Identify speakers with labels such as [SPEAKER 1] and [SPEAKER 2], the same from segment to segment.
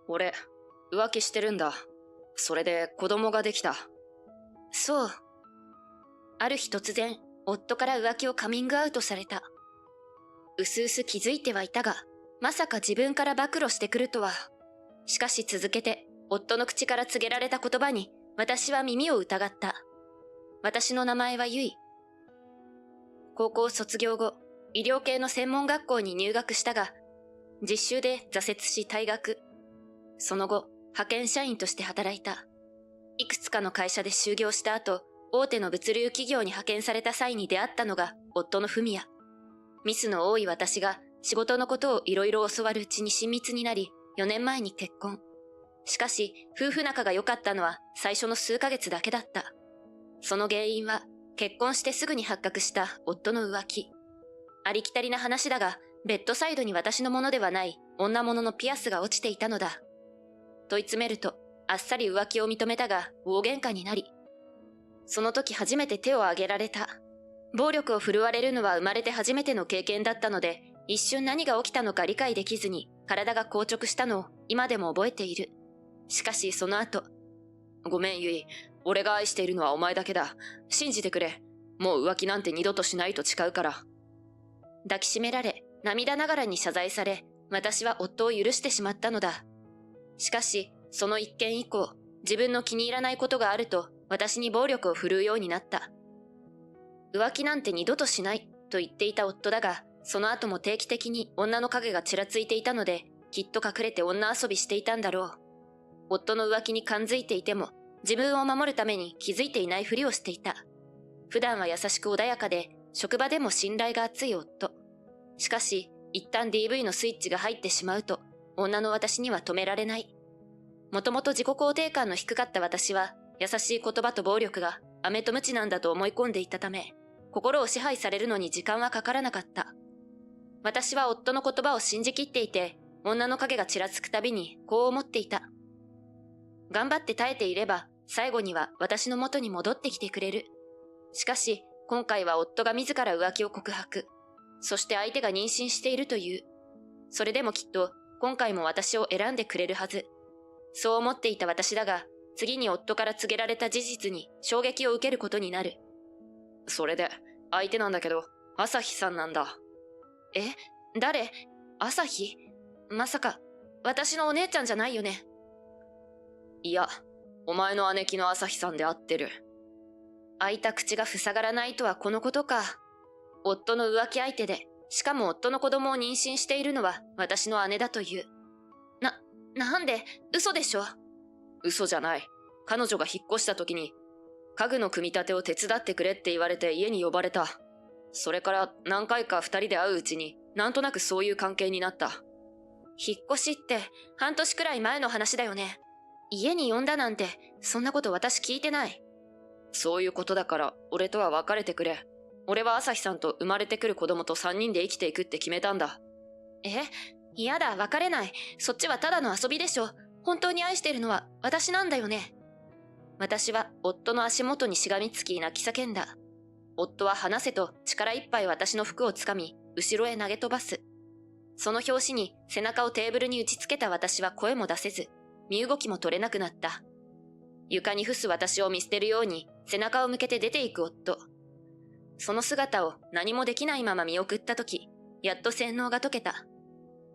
[SPEAKER 1] 俺、浮気してるんだ。それで子供ができた。
[SPEAKER 2] そう。ある日突然、夫から浮気をカミングアウトされた。うすうす気づいてはいたが、まさか自分から暴露してくるとは。しかし続けて、夫の口から告げられた言葉に、私は耳を疑った。私の名前はゆい。高校卒業後、医療系の専門学校に入学したが、実習で挫折し退学。その後、派遣社員として働いた。いくつかの会社で就業した後、大手の物流企業に派遣された際に出会ったのが夫の文也。ミスの多い私が仕事のことをいろいろ教わるうちに親密になり、4年前に結婚。しかし、夫婦仲が良かったのは最初の数ヶ月だけだった。その原因は、結婚してすぐに発覚した夫の浮気。ありきたりな話だが、ベッドサイドに私のものではない女物のピアスが落ちていたのだ。問い詰めると、あっさり浮気を認めたが大喧嘩になり、その時初めて手を挙げられた。暴力を振るわれるのは生まれて初めての経験だったので、一瞬何が起きたのか理解できずに体が硬直したのを今でも覚えている。しかしその後、
[SPEAKER 1] ごめんゆい、俺が愛しているのはお前だけだ。信じてくれ。もう浮気なんて二度としないと誓うから。
[SPEAKER 2] 抱きしめられ、涙ながらに謝罪され、私は夫を許してしまったのだ。しかし、その一件以降、自分の気に入らないことがあると、私に暴力を振るうようになった。浮気なんて二度としないと言っていた夫だが、その後も定期的に女の影がちらついていたので、きっと隠れて女遊びしていたんだろう。夫の浮気に感づいていても、自分を守るために気づいていないふりをしていた。普段は優しく穏やかで、職場でも信頼が厚い夫。しかし、一旦 DV のスイッチが入ってしまうと、女の私には止められない。もともと自己肯定感の低かった私は、優しい言葉と暴力が飴と鞭なんだと思い込んでいたため、心を支配されるのに時間はかからなかった。私は夫の言葉を信じきっていて、女の影がちらつくたびにこう思っていた。頑張って耐えていれば、最後には私の元に戻ってきてくれる。しかし、今回は夫が自ら浮気を告白。そして相手が妊娠しているという。それでもきっと、今回も私を選んでくれるはず。そう思っていた私だが、次に夫から告げられた事実に衝撃を受けることになる。
[SPEAKER 1] それで、相手なんだけど、朝日さんなんだ。
[SPEAKER 2] え？誰？朝日？まさか、私のお姉ちゃんじゃないよね。
[SPEAKER 1] いや、お前の姉貴の朝日さんで会ってる。
[SPEAKER 2] 開いた口が塞がらないとはこのことか。夫の浮気相手で、しかも夫の子供を妊娠しているのは私の姉だという。なんで、嘘でしょ？
[SPEAKER 1] 嘘じゃない。彼女が引っ越した時に、家具の組み立てを手伝ってくれって言われて家に呼ばれた。それから何回か二人で会ううちに、なんとなくそういう関係になった。
[SPEAKER 2] 引っ越しって半年くらい前の話だよね。家に呼んだなんて、そんなこと私聞いてない。
[SPEAKER 1] そういうことだから、俺とは別れてくれ。俺は朝日さんと生まれてくる子供と3人で生きていくって決めたんだ。
[SPEAKER 2] 嫌だ、別れない。そっちはただの遊びでしょ。本当に愛してるのは私なんだよね。私は夫の足元にしがみつき泣き叫んだ。夫は離せと力いっぱい私の服をつかみ、後ろへ投げ飛ばす。その拍子に背中をテーブルに打ちつけた私は声も出せず、身動きも取れなくなった。床に伏す私を見捨てるように背中を向けて出ていく夫。その姿を何もできないまま見送ったとき、やっと洗脳が解けた。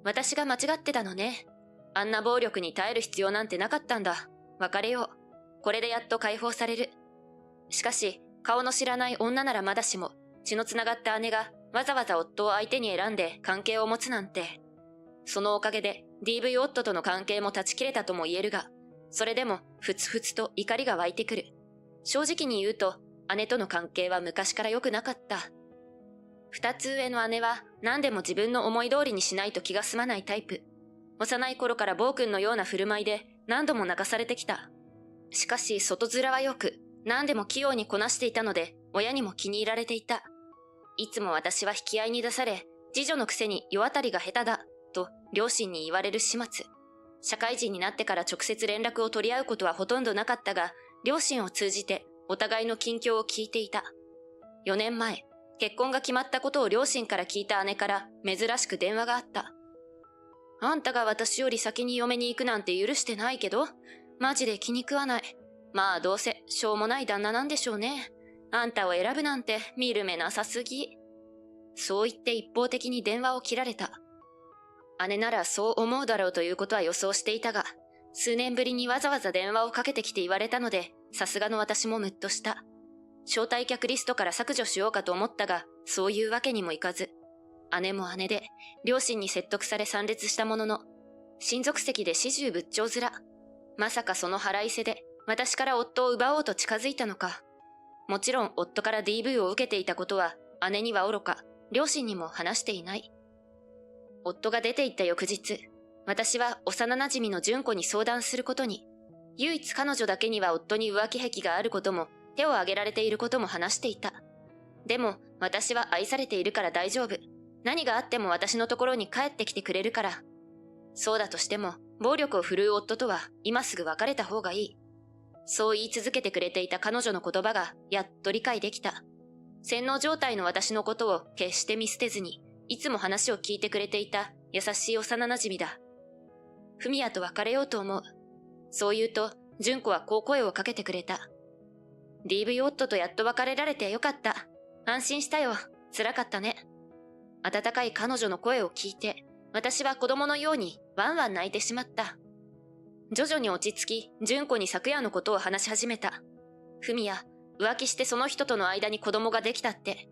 [SPEAKER 2] 私が間違ってたのね。あんな暴力に耐える必要なんてなかったんだ。別れよう。これでやっと解放される。しかし、顔の知らない女ならまだしも、血のつながった姉がわざわざ夫を相手に選んで関係を持つなんて。そのおかげで DV 夫との関係も断ち切れたとも言えるが、それでもふつふつと怒りが湧いてくる。正直に言うと、姉との関係は昔から良くなかった。二つ上の姉は何でも自分の思い通りにしないと気が済まないタイプ。幼い頃から暴君のような振る舞いで何度も泣かされてきた。しかし外面は良く、何でも器用にこなしていたので、親にも気に入られていた。いつも私は引き合いに出され、次女のくせに世渡りが下手だ、と両親に言われる始末。社会人になってから直接連絡を取り合うことはほとんどなかったが、両親を通じてお互いの近況を聞いていた。4年前、結婚が決まったことを両親から聞いた姉から珍しく電話があった。あんたが私より先に嫁に行くなんて許してないけど、マジで気に食わない。まあどうせしょうもない旦那なんでしょうね。あんたを選ぶなんて見る目なさすぎ。そう言って一方的に電話を切られた。姉ならそう思うだろうということは予想していたが、数年ぶりにわざわざ電話をかけてきて言われたので、さすがの私もムッとした。招待客リストから削除しようかと思ったが、そういうわけにもいかず、姉も姉で、両親に説得され参列したものの、親族席で始終仏頂面。まさかその腹いせで、私から夫を奪おうと近づいたのか。もちろん夫から DV を受けていたことは、姉にはおろか、両親にも話していない。夫が出て行った翌日、私は幼馴染の純子に相談することに、唯一彼女だけには夫に浮気癖があることも、手を挙げられていることも話していた。でも、私は愛されているから大丈夫。何があっても私のところに帰ってきてくれるから。そうだとしても、暴力を振るう夫とは今すぐ別れた方がいい。そう言い続けてくれていた彼女の言葉がやっと理解できた。洗脳状態の私のことを決して見捨てずに、いつも話を聞いてくれていた優しい幼馴染だ。文也と別れようと思う。そう言うと、純子はこう声をかけてくれた。DV 夫とやっと別れられてよかった。安心したよ。辛かったね。温かい彼女の声を聞いて、私は子供のようにワンワン泣いてしまった。徐々に落ち着き、純子に昨夜のことを話し始めた。文也、浮気してその人との間に子供ができたって。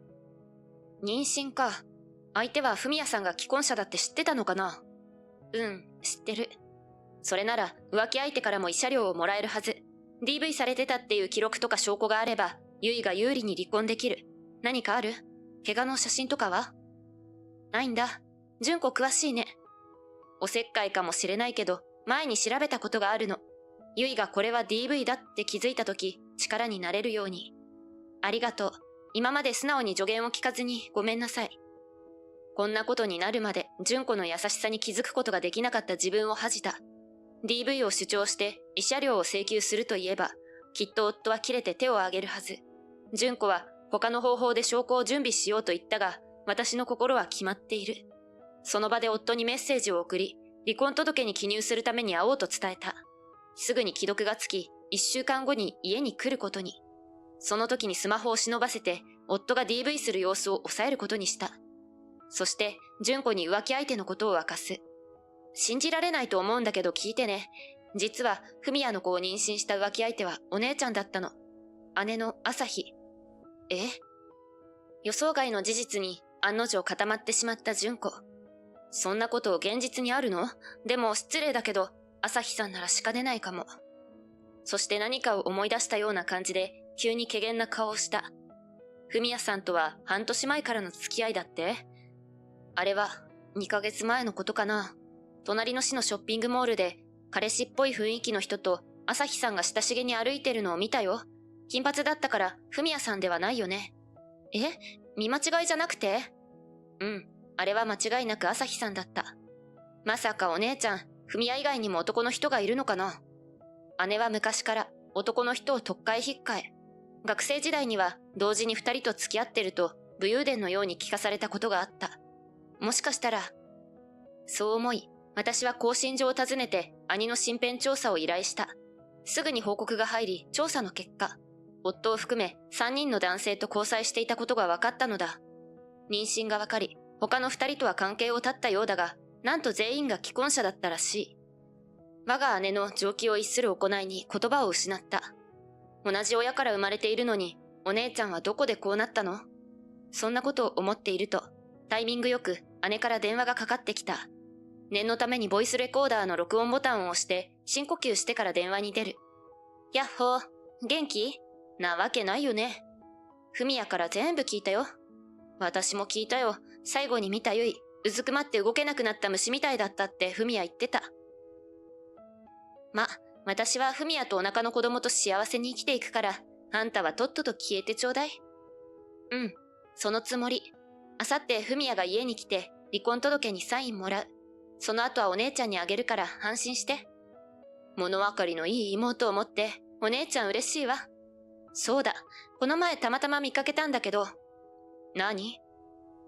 [SPEAKER 2] 妊娠か。相手は文也さんが既婚者だって知ってたのかな？うん、知ってる。それなら浮気相手からも慰謝料をもらえるはず。DV されてたっていう記録とか証拠があれば、ゆいが有利に離婚できる。何かある？怪我の写真とかは？ないんだ。純子詳しいね。おせっかいかもしれないけど、前に調べたことがあるの。ゆいがこれは DV だって気づいたとき、力になれるように。ありがとう。今まで素直に助言を聞かずにごめんなさい。こんなことになるまで純子の優しさに気づくことができなかった自分を恥じた。DV を主張して慰謝料を請求すると言えば、きっと夫は切れて手を挙げるはず。純子は他の方法で証拠を準備しようと言ったが、私の心は決まっている。その場で夫にメッセージを送り、離婚届に記入するために会おうと伝えた。すぐに既読がつき、1週間後に家に来ることに。その時にスマホを忍ばせて、夫が DV する様子を抑えることにした。そして、純子に浮気相手のことを明かす。信じられないと思うんだけど聞いてね。実は、文也の子を妊娠した浮気相手はお姉ちゃんだったの。姉の朝日。え？予想外の事実に案の定固まってしまった純子。そんなこと現実にあるの？でも失礼だけど、朝日さんならしかねないかも。そして何かを思い出したような感じで、急に怪訝な顔をした。文也さんとは半年前からの付き合いだって？あれは2ヶ月前のことかな。隣の市のショッピングモールで、彼氏っぽい雰囲気の人と朝日さんが親しげに歩いてるのを見たよ。金髪だったから文也さんではないよね。え？見間違いじゃなくて？うん、あれは間違いなく朝日さんだった。まさかお姉ちゃん、文也以外にも男の人がいるのかな？姉は昔から男の人をとっかえひっかえ。学生時代には同時に2人と付き合ってると武勇伝のように聞かされたことがあった。もしかしたら、そう思い、私は興信所を訪ねて兄の身辺調査を依頼した。すぐに報告が入り、調査の結果、夫を含め3人の男性と交際していたことが分かったのだ。妊娠が分かり、他の2人とは関係を絶ったようだが、なんと全員が既婚者だったらしい。我が姉の常軌を逸する行いに言葉を失った。同じ親から生まれているのに、お姉ちゃんはどこでこうなったの？そんなことを思っていると、タイミングよく姉から電話がかかってきた。念のためにボイスレコーダーの録音ボタンを押して深呼吸してから電話に出る。やっほー、元気？なわけないよね。文也から全部聞いたよ。私も聞いたよ。最後に見たゆい、うずくまって動けなくなった虫みたいだったって文也言ってた。ま、私は文也とお腹の子供と幸せに生きていくから、あんたはとっとと消えてちょうだい。うん、そのつもり。あさって文也が家に来て離婚届にサインもらう。その後はお姉ちゃんにあげるから安心して。物分かりのいい妹を持ってお姉ちゃん嬉しいわ。そうだ、この前たまたま見かけたんだけど。何？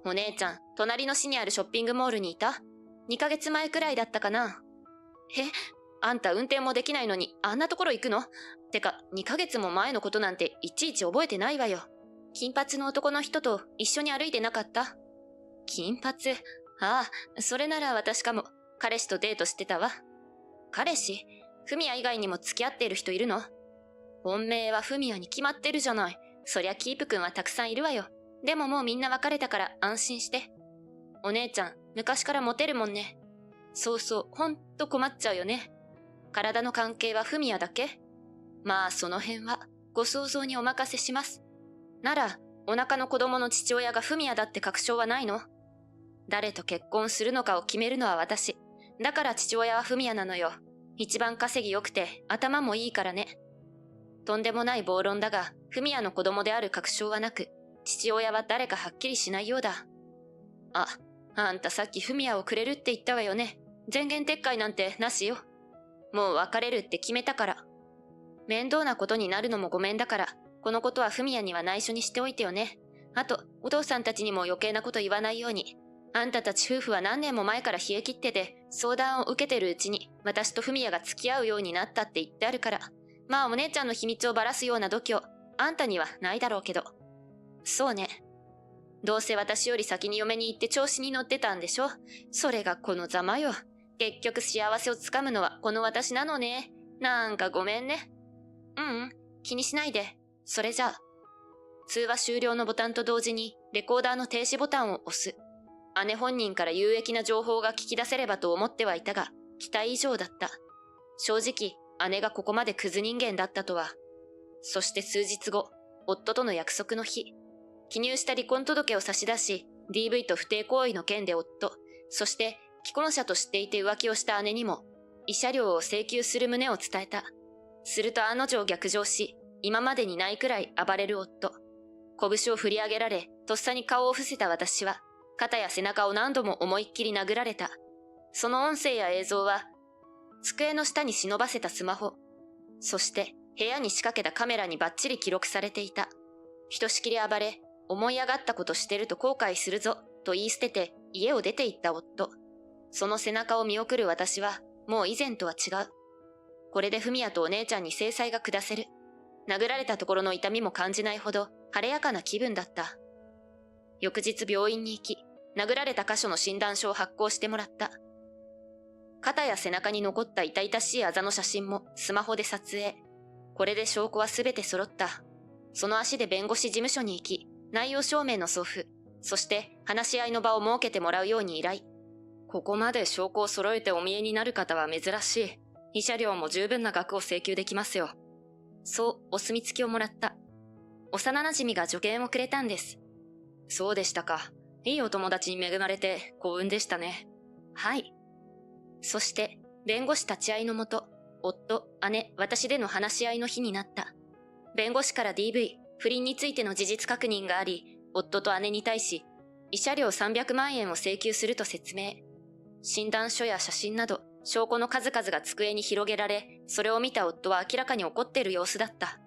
[SPEAKER 2] お姉ちゃん、隣の市にあるショッピングモールにいた？ 2ヶ月前くらいだったかな。え、あんた運転もできないのにあんなところ行くの？てか、2ヶ月も前のことなんていちいち覚えてないわよ。金髪の男の人と一緒に歩いてなかった？金髪？ああ、それなら私かも。彼氏とデートしてたわ。彼氏？フミヤ以外にも付き合っている人いるの？本命はフミヤに決まってるじゃない。そりゃキープくんはたくさんいるわよ。でももうみんな別れたから安心して。お姉ちゃん、昔からモテるもんね。そうそう、ほんと困っちゃうよね。体の関係はフミヤだけ？まあその辺はご想像にお任せします。なら、お腹の子供の父親がフミヤだって確証はないの？誰と結婚するのかを決めるのは私。だから父親はフミヤなのよ。一番稼ぎ良くて頭もいいからね。とんでもない暴論だが、フミヤの子供である確証はなく、父親は誰かはっきりしないようだ。あんたさっきフミヤをくれるって言ったわよね。前言撤回なんてなしよ。もう別れるって決めたから。面倒なことになるのもごめんだから、このことはフミヤには内緒にしておいてよね。あと、お父さんたちにも余計なこと言わないように。あんたたち夫婦は何年も前から冷え切ってて、相談を受けてるうちに、私とフミヤが付き合うようになったって言ってあるから。まあお姉ちゃんの秘密をばらすような度胸、あんたにはないだろうけど。そうね。どうせ私より先に嫁に行って調子に乗ってたんでしょ。それがこのざまよ。結局幸せをつかむのはこの私なのね。なんかごめんね。気にしないで。それじゃあ。通話終了のボタンと同時にレコーダーの停止ボタンを押す。姉本人から有益な情報が聞き出せればと思ってはいたが、期待以上だった。正直、姉がここまでクズ人間だったとは。そして数日後、夫との約束の日、記入した離婚届を差し出し、DV と不貞行為の件で夫、そして既婚者と知っていて浮気をした姉にも、慰謝料を請求する旨を伝えた。すると案の定逆上し、今までにないくらい暴れる夫。拳を振り上げられ、とっさに顔を伏せた私は、肩や背中を何度も思いっきり殴られた。その音声や映像は、机の下に忍ばせたスマホ、そして部屋に仕掛けたカメラにバッチリ記録されていた。ひとしきり暴れ、思い上がったことしてると後悔するぞ、と言い捨てて家を出て行った夫。その背中を見送る私は、もう以前とは違う。これでフミヤとお姉ちゃんに制裁が下せる。殴られたところの痛みも感じないほど晴れやかな気分だった。翌日病院に行き、殴られた箇所の診断書を発行してもらった。肩や背中に残った痛々しいあざの写真もスマホで撮影。これで証拠はすべて揃った。その足で弁護士事務所に行き、内容証明の送付、そして話し合いの場を設けてもらうように依頼。ここまで証拠を揃えてお見えになる方は珍しい。慰謝料も十分な額を請求できますよ。そう、お墨付きをもらった。幼馴染が助言をくれたんです。そうでしたか。いいお友達に恵まれて幸運でしたね。はい。そして、弁護士立ち会いのもと、夫、姉、私での話し合いの日になった。弁護士から DV、不倫についての事実確認があり、夫と姉に対し、慰謝料300万円を請求すると説明。診断書や写真など、証拠の数々が机に広げられ、それを見た夫は明らかに怒っている様子だった。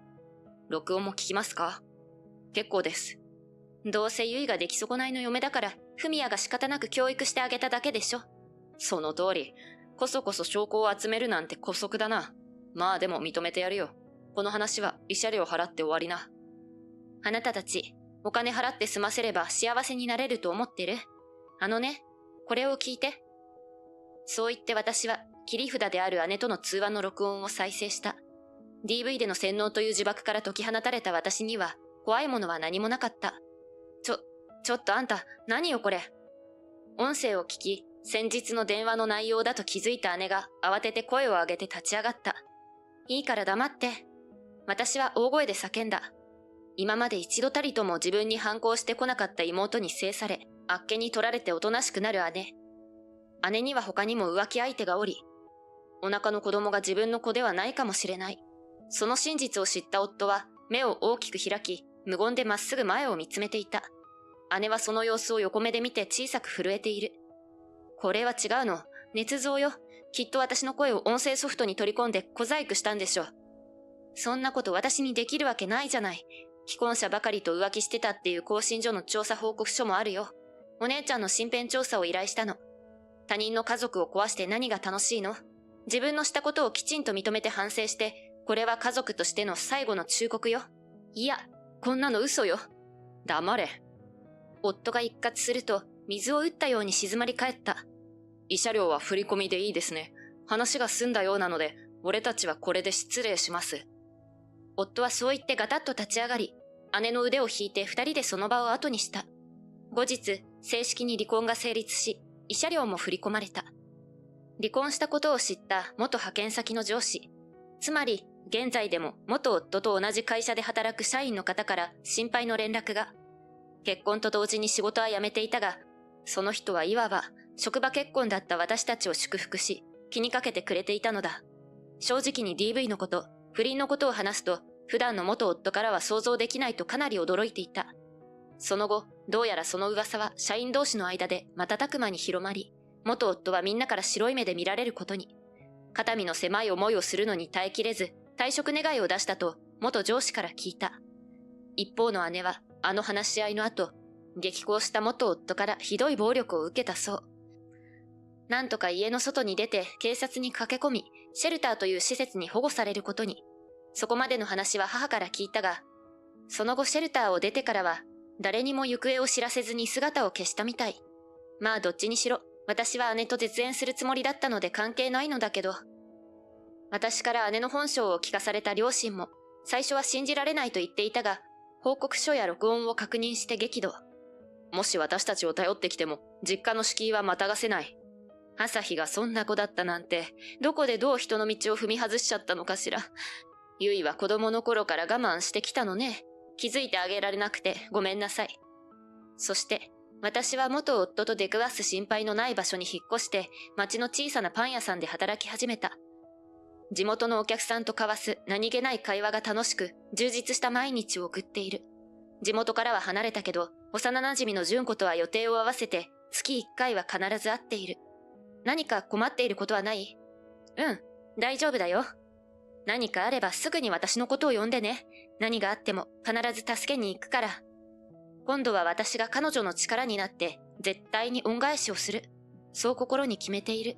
[SPEAKER 2] 録音も聞きますか？結構です。どうせ結が出来損ないの嫁だから、フミヤが仕方なく教育してあげただけでしょ。その通り。こそこそ証拠を集めるなんて姑息だな。まあでも認めてやるよ。この話は慰謝料払って終わりな。あなたたち、お金払って済ませれば幸せになれると思ってる？これを聞いて。そう言って私は切り札である姉との通話の録音を再生した。DV での洗脳という呪縛から解き放たれた私には怖いものは何もなかった。ちょっとあんた、何よこれ。音声を聞き、先日の電話の内容だと気づいた姉が慌てて声を上げて立ち上がった。いいから黙って。私は大声で叫んだ。今まで一度たりとも自分に反抗してこなかった妹に制され、あっけに取られておとなしくなる姉。姉には他にも浮気相手がおり、お腹の子供が自分の子ではないかもしれない。その真実を知った夫は目を大きく開き、無言でまっすぐ前を見つめていた。姉はその様子を横目で見て小さく震えている。これは違うの。捏造よ。きっと私の声を音声ソフトに取り込んで小細工したんでしょう。そんなこと私にできるわけないじゃない。既婚者ばかりと浮気してたっていう更新所の調査報告書もあるよ。お姉ちゃんの身辺調査を依頼したの。他人の家族を壊して何が楽しいの？自分のしたことをきちんと認めて反省して、これは家族としての最後の忠告よ。
[SPEAKER 1] いや、こんなの嘘よ。黙れ。
[SPEAKER 2] 夫が一喝すると、水を打ったように静まり返った。
[SPEAKER 1] 慰謝料は振り込みでいいですね。話が済んだようなので、俺たちはこれで失礼します。
[SPEAKER 2] 夫はそう言ってガタッと立ち上がり、姉の腕を引いて二人でその場を後にした。後日、正式に離婚が成立し、慰謝料も振り込まれた。離婚したことを知った元派遣先の上司、つまり現在でも元夫と同じ会社で働く社員の方から心配の連絡が。結婚と同時に仕事は辞めていたが、その人はいわば職場結婚だった私たちを祝福し、気にかけてくれていたのだ。正直に DV のこと、不倫のことを話すと、普段の元夫からは想像できないとかなり驚いていた。その後、どうやらその噂は社員同士の間で瞬く間に広まり、元夫はみんなから白い目で見られることに。肩身の狭い思いをするのに耐えきれず、退職願を出したと元上司から聞いた。一方の姉は、あの話し合いの後、激高した元夫からひどい暴力を受けたそう。なんとか家の外に出て警察に駆け込み、シェルターという施設に保護されることに。そこまでの話は母から聞いたが、その後シェルターを出てからは、誰にも行方を知らせずに姿を消したみたい。まあどっちにしろ、私は姉と絶縁するつもりだったので関係ないのだけど。私から姉の本性を聞かされた両親も、最初は信じられないと言っていたが、報告書や録音を確認して激怒。
[SPEAKER 1] もし私たちを頼ってきても、実家の敷居はまたがせない。朝日がそんな子だったなんて、どこでどう人の道を踏み外しちゃったのかしら。ゆいは子供の頃から我慢してきたのね。気づいてあげられなくてごめんなさい。
[SPEAKER 2] そして、私は元夫と出くわす心配のない場所に引っ越して、町の小さなパン屋さんで働き始めた。地元のお客さんと交わす何気ない会話が楽しく、充実した毎日を送っている。地元からは離れたけど、幼馴染の純子とは予定を合わせて、月1回は必ず会っている。何か困っていることはない？うん、大丈夫だよ。何かあればすぐに私のことを呼んでね。何があっても必ず助けに行くから。今度は私が彼女の力になって絶対に恩返しをする。そう心に決めている。